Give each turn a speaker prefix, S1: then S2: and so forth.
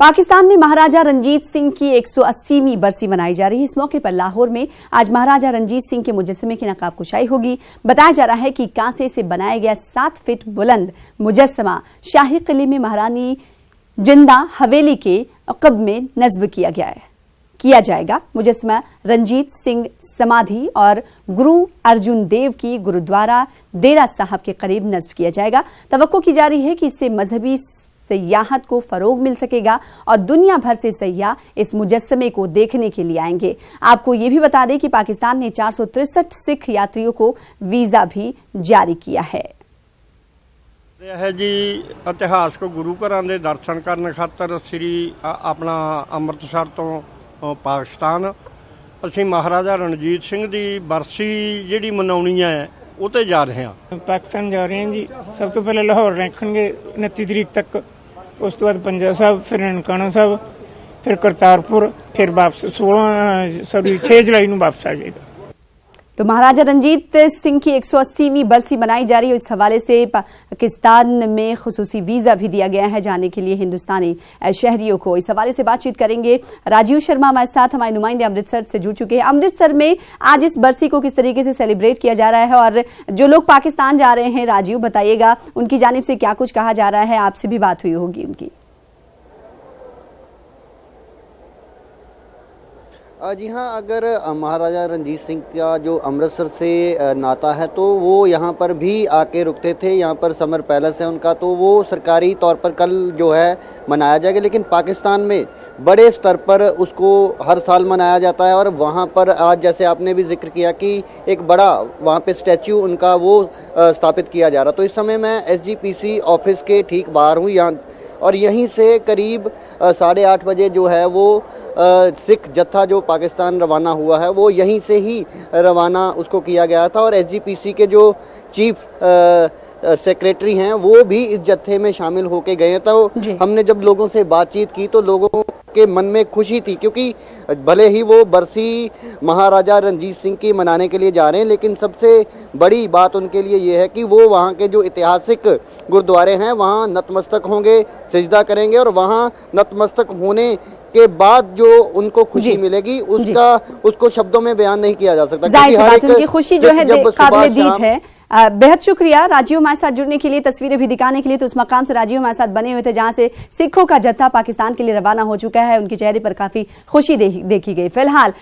S1: पाकिस्तान में महाराजा रंजीत सिंह की 180वीं बरसी मनाई जा रही है। इस मौके पर लाहौर में आज महाराजा रंजीत सिंह के मुजस्समे की नकाब कुशाई होगी। बताया जा रहा है कि कांसे से बनाया गया 7 फीट बुलंद मुजस्समा शाही किले में महारानी जिंदा हवेली के अक़ब में नस्ब किया जाएगा। मुजस्समा रंजीत सिंह समाधि और गुरु अर्जुन देव की गुरुद्वारा डेरा साहब के करीब नस्ब किया जाएगा। तवक्को की जा रही है कि इससे मजहबी सयाहत को फरोग मिल सकेगा और दुनिया भर से सयाह इस मुजस्समे को देखने के लिए आएंगे। आपको ये भी बता दें कि पाकिस्तान ने 463 सिख यात्रियों को वीजा भी जारी किया है।
S2: जी इतिहास को गुरु घरां दे दर्शन करने खातर श्री अपना अमृतसर तो पाकिस्तान असीं महाराजा रणजीत सिंह दी बरसी जिहड़ी मनाउणी है उते जा रहे हैं।
S3: पाकिस्तान जा रहे हैं जी। सब तो पहले लाहौर रखेंगे 29 तरीक तक, उस तो बाद पंजा साहब, फिर ननकाना साहब, फिर करतारपुर, फिर वापस 6 जुलाई को वापस आ जाएगा।
S1: तो महाराजा रंजीत सिंह की 180वीं बरसी मनाई जा रही है। इस हवाले से पाकिस्तान में खुसूसी वीजा भी दिया गया है जाने के लिए हिंदुस्तानी शहरियों को। इस हवाले से बातचीत करेंगे राजीव शर्मा, हमारे साथ हमारे नुमाइंदे अमृतसर से जुड़ चुके हैं। अमृतसर में आज इस बरसी को किस तरीके से सेलिब्रेट किया जा रहा है और जो लोग पाकिस्तान जा रहे हैं, राजीव बताइएगा उनकी जानिब से क्या कुछ कहा जा रहा है? आपसे भी बात हुई होगी उनकी।
S4: जी हाँ, अगर महाराजा रंजीत सिंह का जो अमृतसर से नाता है तो वो यहाँ पर भी आके रुकते थे। यहाँ पर समर पैलेस है उनका, तो वो सरकारी तौर पर कल जो है मनाया जाएगा, लेकिन पाकिस्तान में बड़े स्तर पर उसको हर साल मनाया जाता है। और वहाँ पर आज जैसे आपने भी जिक्र किया कि एक बड़ा वहाँ पे स्टैच्यू उनका वो स्थापित किया जा रहा। तो इस समय मैं SGPC ऑफिस के ठीक बाहर हूँ यहाँ, और यहीं से करीब 8:30 बजे जो है वो सिख जत्था जो पाकिस्तान रवाना हुआ है वो यहीं से ही रवाना उसको किया गया था। और SGPC के जो चीफ सेक्रेटरी हैं वो भी इस जत्थे में शामिल होके गए हैं। तो हमने जब लोगों से बातचीत की तो लोगों के मन में खुशी थी, क्योंकि भले ही वो बरसी महाराजा रंजीत सिंह की मनाने के लिए जा रहे हैं, लेकिन सबसे बड़ी बात उनके लिए ये है कि वो वहाँ के जो ऐतिहासिक गुरुद्वारे हैं वहाँ नतमस्तक होंगे, सिजदा करेंगे, और वहाँ नतमस्तक होने के बाद जो उनको खुशी मिलेगी उसको शब्दों में बयान नहीं किया जा सकता।
S1: उनकी खुशी जो है काबिल-ए-दीद है। बेहद शुक्रिया राजीव हमारे साथ जुड़ने के लिए, तस्वीरें भी दिखाने के लिए। तो उस मकाम से राजीव हमारे साथ बने हुए थे जहां से सिखों का जत्था पाकिस्तान के लिए रवाना हो चुका है। उनके चेहरे पर काफी खुशी देखी गई। फिलहाल